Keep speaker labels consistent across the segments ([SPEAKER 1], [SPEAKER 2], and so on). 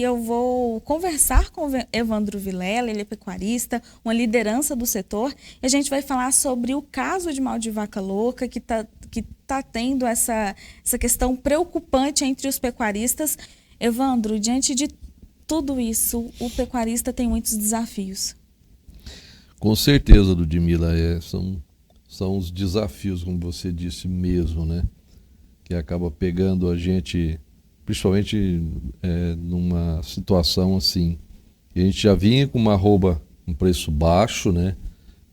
[SPEAKER 1] eu vou conversar com o Evandro Vilela, ele é pecuarista, uma liderança do setor, e a gente vai falar sobre o caso de mal de vaca louca, que tá tendo essa questão preocupante entre os pecuaristas. Evandro, diante de tudo isso, o pecuarista tem muitos desafios.
[SPEAKER 2] Com certeza, Ludmila, são os desafios, como você disse mesmo, né? Que acaba pegando a gente, principalmente numa situação assim. A gente já vinha com uma arroba, um preço baixo, né?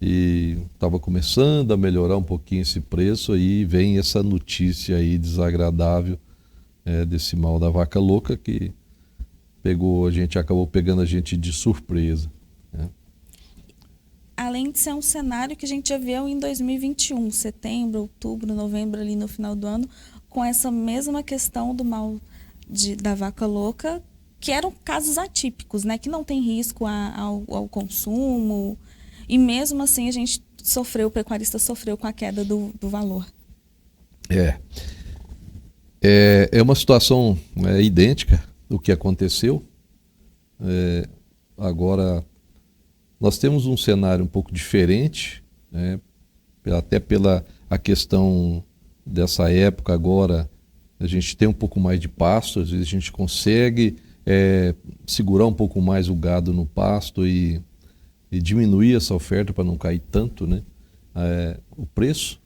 [SPEAKER 2] E estava começando a melhorar um pouquinho esse preço, aí vem essa notícia aí desagradável desse mal da vaca louca que acabou pegando a gente de surpresa, né?
[SPEAKER 1] Além de ser um cenário que a gente já viu em 2021, setembro, outubro, novembro, ali no final do ano, com essa mesma questão do mal da vaca louca, que eram casos atípicos, né? Que não tem risco ao consumo, e mesmo assim o pecuarista sofreu com a queda do valor.
[SPEAKER 2] É uma situação idêntica do que aconteceu. Agora, nós temos um cenário um pouco diferente, né? Até pela a questão dessa época agora, a gente tem um pouco mais de pasto, às vezes a gente consegue segurar um pouco mais o gado no pasto e diminuir essa oferta para não cair tanto, né? O preço.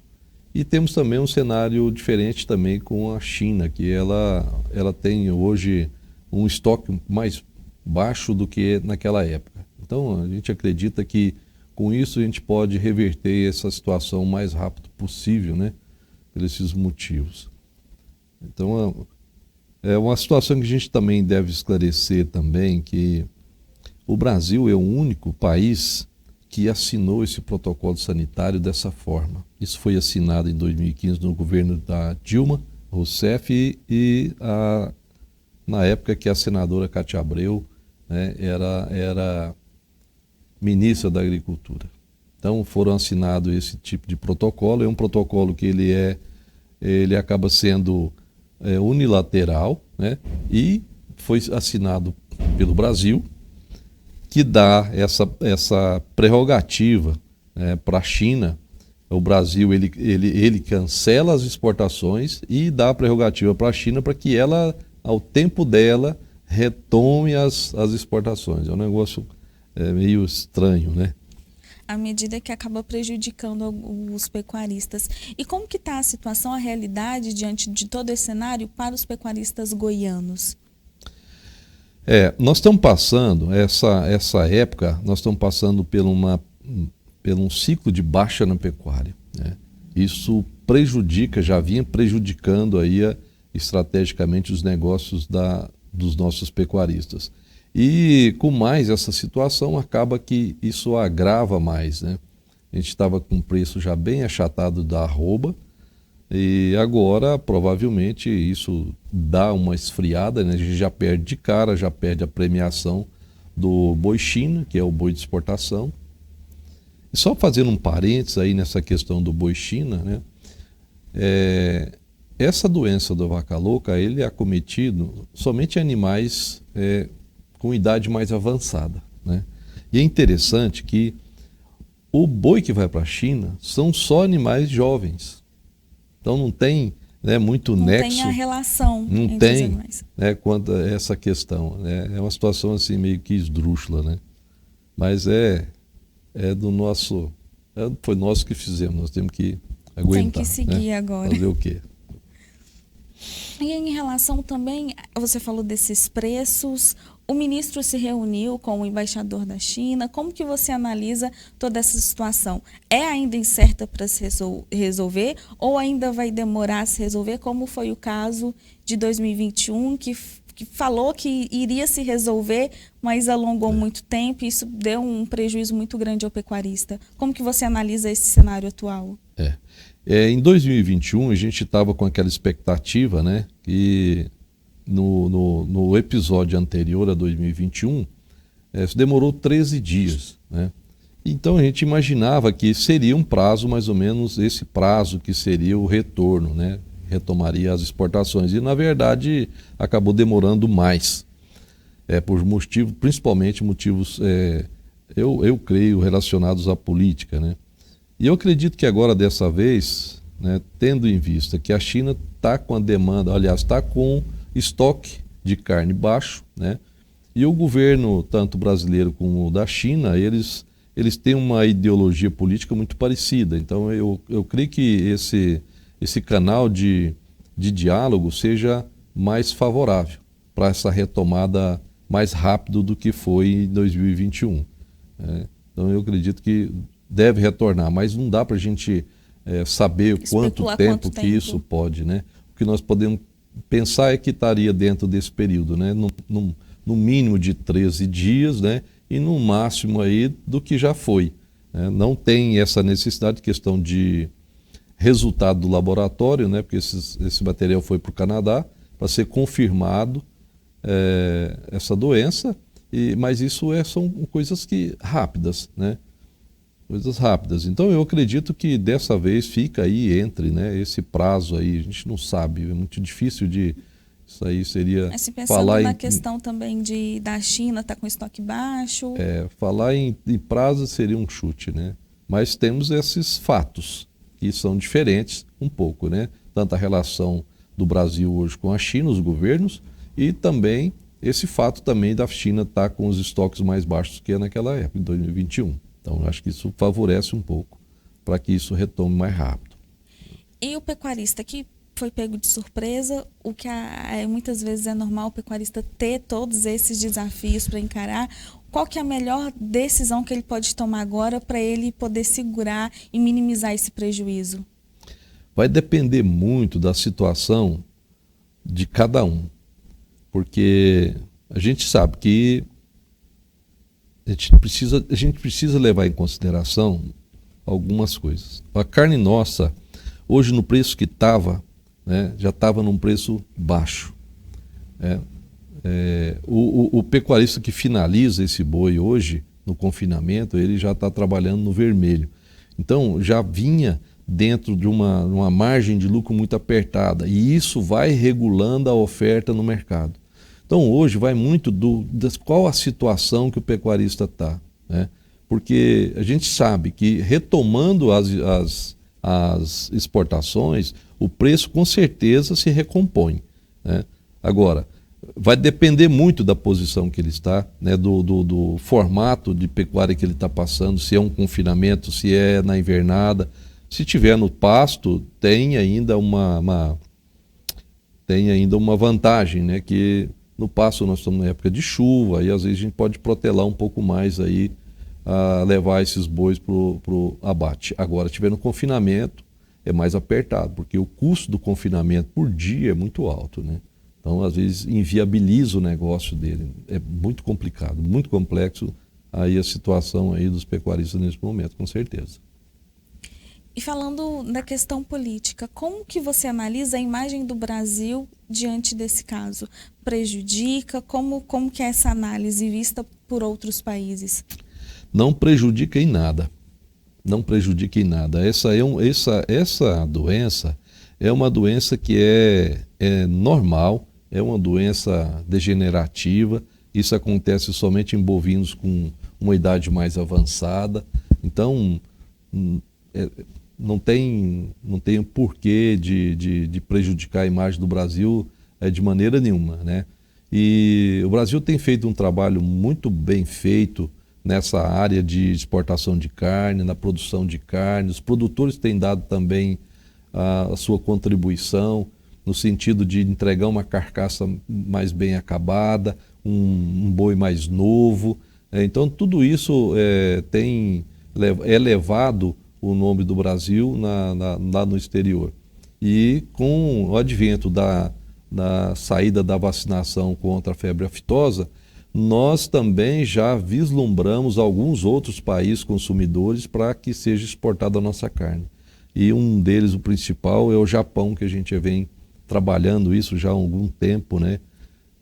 [SPEAKER 2] E temos também um cenário diferente também com a China, que ela tem hoje um estoque mais baixo do que naquela época. Então a gente acredita que com isso a gente pode reverter essa situação o mais rápido possível, né? Por esses motivos. Então é uma situação que a gente também deve esclarecer também, que o Brasil é o único país que assinou esse protocolo sanitário dessa forma. Isso foi assinado em 2015 no governo da Dilma Rousseff na época que a senadora Cátia Abreu, né, era ministra da Agricultura. Então foram assinados esse tipo de protocolo. É um protocolo que ele acaba sendo unilateral, né, e foi assinado pelo Brasil, que dá essa prerrogativa para a China. O Brasil ele cancela as exportações e dá a prerrogativa para a China para que ela, ao tempo dela, retome as exportações. É um negócio meio estranho, né?
[SPEAKER 1] À medida que acaba prejudicando os pecuaristas. E como que está a situação, a realidade diante de todo esse cenário para os pecuaristas goianos?
[SPEAKER 2] Nós estamos passando, essa época, nós estamos passando por um ciclo de baixa na pecuária, né? Isso já vinha prejudicando aí estrategicamente os negócios dos nossos pecuaristas. E com mais essa situação, acaba que isso agrava mais, né? A gente estava com o preço já bem achatado da arroba, e agora provavelmente isso dá uma esfriada, né? A gente já perde de cara, já perde a premiação do boi China, que é o boi de exportação. E só fazendo um parênteses aí nessa questão do boi China, né? Essa doença da vaca louca, ele é acometido somente em animais com idade mais avançada, né? E é interessante que o boi que vai para a China são só animais jovens. Então não tem, né, muito nexo.
[SPEAKER 1] Não tem a relação
[SPEAKER 2] não
[SPEAKER 1] entre
[SPEAKER 2] tem,
[SPEAKER 1] os animais.
[SPEAKER 2] Né, quanto a essa questão. É uma situação assim meio que esdrúxula, né? Mas é do nosso... foi nós que fizemos, nós temos que aguentar.
[SPEAKER 1] Tem que seguir, né? Agora.
[SPEAKER 2] Fazer o quê?
[SPEAKER 1] E em relação também, você falou desses preços, o ministro se reuniu com o embaixador da China. Como que você analisa toda essa situação? É ainda incerta para se resolver ou ainda vai demorar a se resolver, como foi o caso de 2021, que falou que iria se resolver, mas alongou muito tempo e isso deu um prejuízo muito grande ao pecuarista. Como que você analisa esse cenário atual?
[SPEAKER 2] Em 2021, a gente estava com aquela expectativa, né, que no episódio anterior a 2021, demorou 13 dias. Né? Então a gente imaginava que seria um prazo, mais ou menos esse prazo que seria o retorno, né? Retomaria as exportações. E na verdade acabou demorando mais. por motivos, principalmente motivos, eu creio, relacionados à política, né? E eu acredito que agora, dessa vez, né, tendo em vista que a China está com a demanda, aliás, está com estoque de carne baixo, né? E o governo, tanto brasileiro como o da China, eles têm uma ideologia política muito parecida. Então, eu creio que esse canal de diálogo seja mais favorável para essa retomada mais rápido do que foi em 2021. Então, eu acredito que deve retornar, mas não dá para a gente saber quanto tempo que isso pode, né? O que nós podemos pensar é que estaria dentro desse período, né? No mínimo de 13 dias, né? E no máximo aí do que já foi, né? Não tem essa necessidade de questão de resultado do laboratório, né? Porque esse material foi para o Canadá para ser confirmado essa doença, mas isso são coisas rápidas, né? Coisas rápidas. Então eu acredito que dessa vez fica aí entre, né, esse prazo aí, a gente não sabe, é muito difícil de... Isso aí seria...
[SPEAKER 1] Mas se pensando na questão também da China estar com estoque baixo...
[SPEAKER 2] falar em prazo seria um chute, né? Mas temos esses fatos que são diferentes um pouco, né? Tanto a relação do Brasil hoje com a China, os governos, e também esse fato também da China estar com os estoques mais baixos que naquela época, em 2021. Então, eu acho que isso favorece um pouco para que isso retome mais rápido.
[SPEAKER 1] E o pecuarista que foi pego de surpresa, o que muitas vezes é normal o pecuarista ter todos esses desafios para encarar, qual que é a melhor decisão que ele pode tomar agora para ele poder segurar e minimizar esse prejuízo?
[SPEAKER 2] Vai depender muito da situação de cada um, porque a gente sabe que a gente precisa levar em consideração algumas coisas. A carne nossa, hoje no preço que estava, né, já estava num preço baixo. O pecuarista que finaliza esse boi hoje, no confinamento, ele já está trabalhando no vermelho. Então, já vinha dentro de uma margem de lucro muito apertada, e isso vai regulando a oferta no mercado. Então, hoje vai muito qual a situação que o pecuarista está, né? Porque a gente sabe que retomando as exportações, o preço com certeza se recompõe, né? Agora, vai depender muito da posição que ele está, né? Do formato de pecuária que ele está passando, se é um confinamento, se é na invernada. Se tiver no pasto, tem ainda uma vantagem, né? Que no pasto nós estamos na época de chuva e às vezes a gente pode protelar um pouco mais aí, a levar esses bois para o abate. Agora, se tiver no confinamento, é mais apertado, porque o custo do confinamento por dia é muito alto, né? Então, às vezes, inviabiliza o negócio dele. É muito complicado, muito complexo aí a situação aí dos pecuaristas nesse momento, com certeza.
[SPEAKER 1] E falando da questão política, como que você analisa a imagem do Brasil diante desse caso? Prejudica? Como que é essa análise vista por outros países?
[SPEAKER 2] Não prejudica em nada. Não prejudica em nada. Essa doença é uma doença que é normal, é uma doença degenerativa. Isso acontece somente em bovinos com uma idade mais avançada. Então, não tem porquê de prejudicar a imagem do Brasil de maneira nenhuma, né? E o Brasil tem feito um trabalho muito bem feito nessa área de exportação de carne, na produção de carne. Os produtores têm dado também a sua contribuição no sentido de entregar uma carcaça mais bem acabada, um boi mais novo. Então, tudo isso é levado o nome do Brasil lá no exterior. E com o advento da saída da vacinação contra a febre aftosa, nós também já vislumbramos alguns outros países consumidores para que seja exportada a nossa carne. E um deles, o principal, é o Japão, que a gente vem trabalhando isso já há algum tempo, né,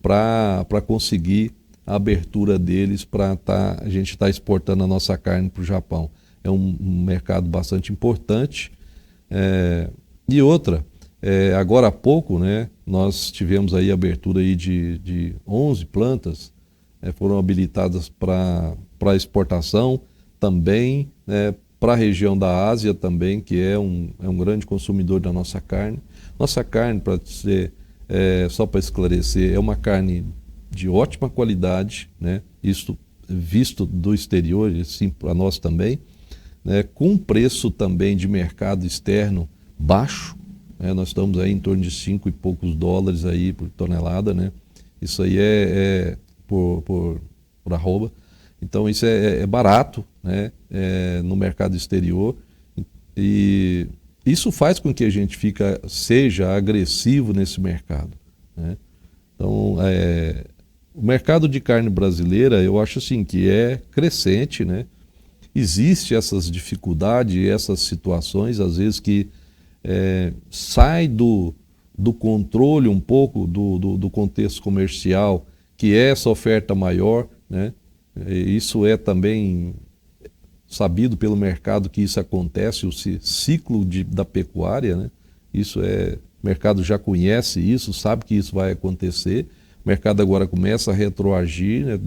[SPEAKER 2] para conseguir a abertura deles para a gente estar exportando a nossa carne para o Japão. É um mercado bastante importante. E outra, agora há pouco, né, nós tivemos aí a abertura aí de 11 plantas foram habilitadas para exportação também, né, para a região da Ásia também, que é um grande consumidor da nossa carne. Nossa carne, para dizer, só para esclarecer, é uma carne de ótima qualidade, né, isso visto do exterior, e assim para nós também, né, com um preço também de mercado externo baixo, né, nós estamos aí em torno de 5 e poucos dólares aí por tonelada, né, isso aí por arroba. Então isso é barato, né, no mercado exterior, e isso faz com que a gente seja agressivo nesse mercado, né? Então o mercado de carne brasileira, eu acho assim que é crescente, né? Existe essas dificuldades, essas situações às vezes que sai do controle um pouco do contexto comercial, que é essa oferta maior, né? Isso é também sabido pelo mercado que isso acontece, o ciclo da pecuária, né? O mercado já conhece isso, sabe que isso vai acontecer. O mercado agora começa a retroagir, né?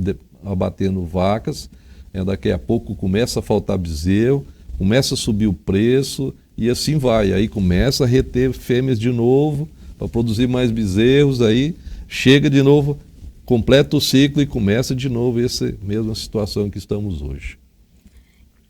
[SPEAKER 2] Abatendo vacas, né? Daqui a pouco começa a faltar bezerro, começa a subir o preço e assim vai. Aí começa a reter fêmeas de novo para produzir mais bezerros, aí chega de novo, completa o ciclo e começa de novo essa mesma situação que estamos hoje.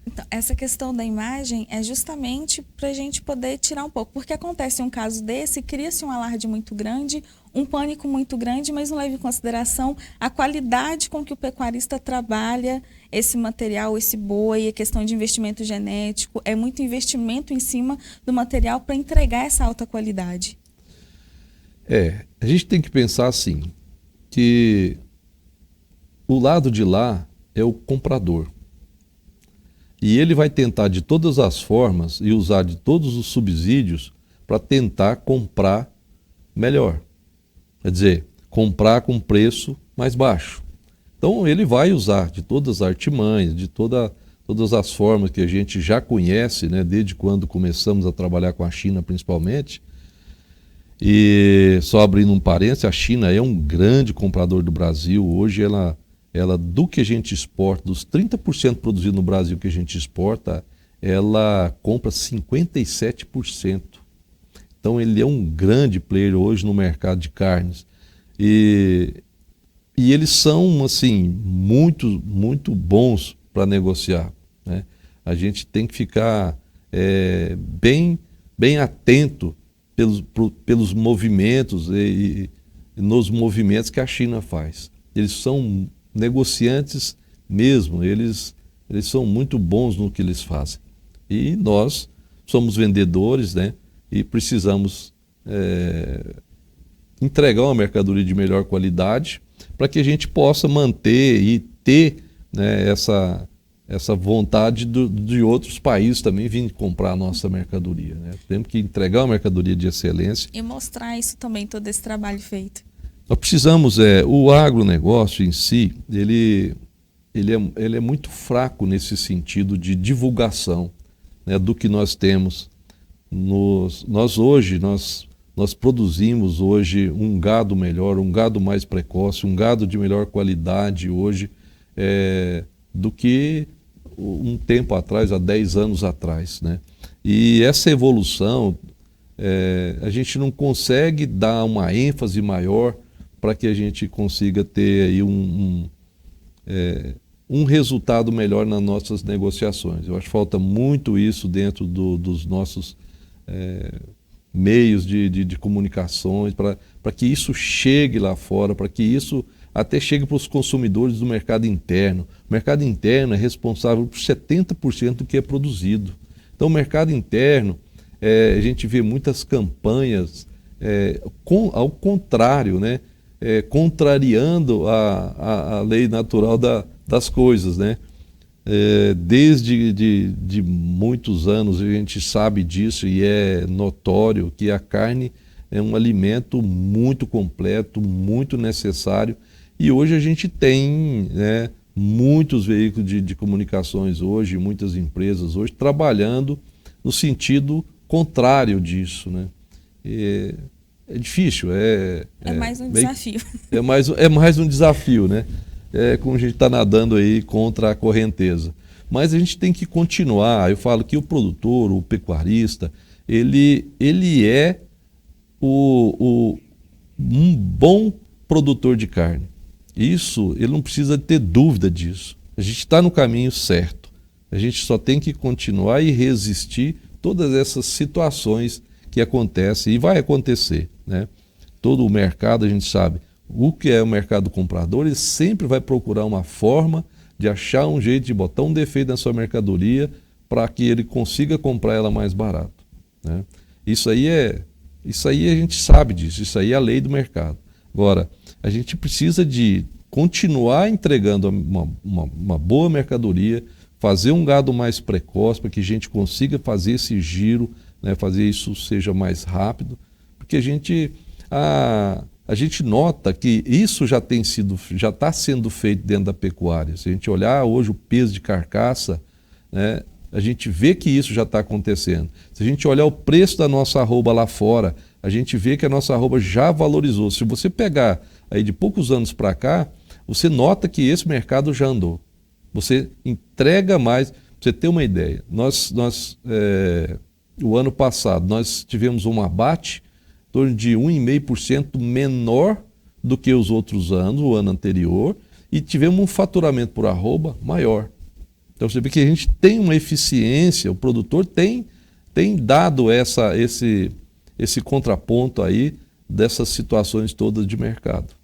[SPEAKER 1] Então, essa questão da imagem é justamente para a gente poder tirar um pouco, porque acontece um caso desse, cria-se um alarde muito grande, um pânico muito grande, mas não leva em consideração a qualidade com que o pecuarista trabalha esse material, esse boi, a questão de investimento genético, é muito investimento em cima do material para entregar essa alta qualidade.
[SPEAKER 2] A gente tem que pensar assim, que o lado de lá é o comprador. E ele vai tentar de todas as formas e usar de todos os subsídios para tentar comprar melhor. Quer dizer, comprar com preço mais baixo. Então ele vai usar de todas as artimanhas, de todas as formas que a gente já conhece, né, desde quando começamos a trabalhar com a China principalmente. E só abrindo um parênteses, a China é um grande comprador do Brasil. Hoje ela do que a gente exporta, dos 30% produzido no Brasil que a gente exporta, ela compra 57%. Então ele é um grande player hoje no mercado de carnes. E eles são assim muito, muito bons para negociar, né? A gente tem que ficar bem atento pelos movimentos e nos movimentos que a China faz. Eles são negociantes mesmo, eles são muito bons no que eles fazem. E nós somos vendedores, né? E precisamos entregar uma mercadoria de melhor qualidade para que a gente possa manter e ter, né, essa vontade de outros países também virem comprar a nossa mercadoria, né? Temos que entregar uma mercadoria de excelência.
[SPEAKER 1] E mostrar isso também, todo esse trabalho feito.
[SPEAKER 2] Nós precisamos, o agronegócio em si, ele é muito fraco nesse sentido de divulgação, né, do que nós temos. Nós produzimos hoje um gado melhor, um gado mais precoce, um gado de melhor qualidade hoje do que um tempo atrás, há 10 anos atrás, né? E essa evolução, a gente não consegue dar uma ênfase maior para que a gente consiga ter aí um resultado melhor nas nossas negociações. Eu acho que falta muito isso dentro dos nossos meios de comunicações, para que isso chegue lá fora, para que isso até chegue para os consumidores do mercado interno. O mercado interno é responsável por 70% do que é produzido. Então, o mercado interno, a gente vê muitas campanhas ao contrário, né? Contrariando a lei natural das coisas, né? Desde de muitos anos a gente sabe disso e é notório que a carne é um alimento muito completo, muito necessário, e hoje a gente tem, né, muitos veículos de comunicações hoje, muitas empresas hoje trabalhando no sentido contrário disso, né? É difícil,
[SPEAKER 1] mais um
[SPEAKER 2] meio,
[SPEAKER 1] desafio.
[SPEAKER 2] É mais um desafio, né? como a gente está nadando aí contra a correnteza. Mas a gente tem que continuar. Eu falo que o produtor, o pecuarista, ele é um bom produtor de carne. Isso, ele não precisa ter dúvida disso. A gente está no caminho certo. A gente só tem que continuar e resistir todas essas situações que acontecem e vai acontecer, né? Todo o mercado, a gente sabe, o que é o mercado comprador, ele sempre vai procurar uma forma de achar um jeito de botar um defeito na sua mercadoria para que ele consiga comprar ela mais barato, né? Isso aí a gente sabe disso, isso aí é a lei do mercado. Agora, a gente precisa de continuar entregando uma boa mercadoria, fazer um gado mais precoce para que a gente consiga fazer esse giro, né, fazer isso seja mais rápido, porque a gente nota que isso já está sendo feito dentro da pecuária. Se a gente olhar hoje o peso de carcaça, né, a gente vê que isso já está acontecendo. Se a gente olhar o preço da nossa arroba lá fora, a gente vê que a nossa arroba já valorizou. Se você pegar aí de poucos anos para cá, você nota que esse mercado já andou. Você entrega mais. Para você ter uma ideia, o ano passado nós tivemos um abate em torno de 1,5% menor do que os outros anos, o ano anterior, e tivemos um faturamento por arroba maior. Então você vê que a gente tem uma eficiência, o produtor tem dado esse contraponto aí dessas situações todas de mercado.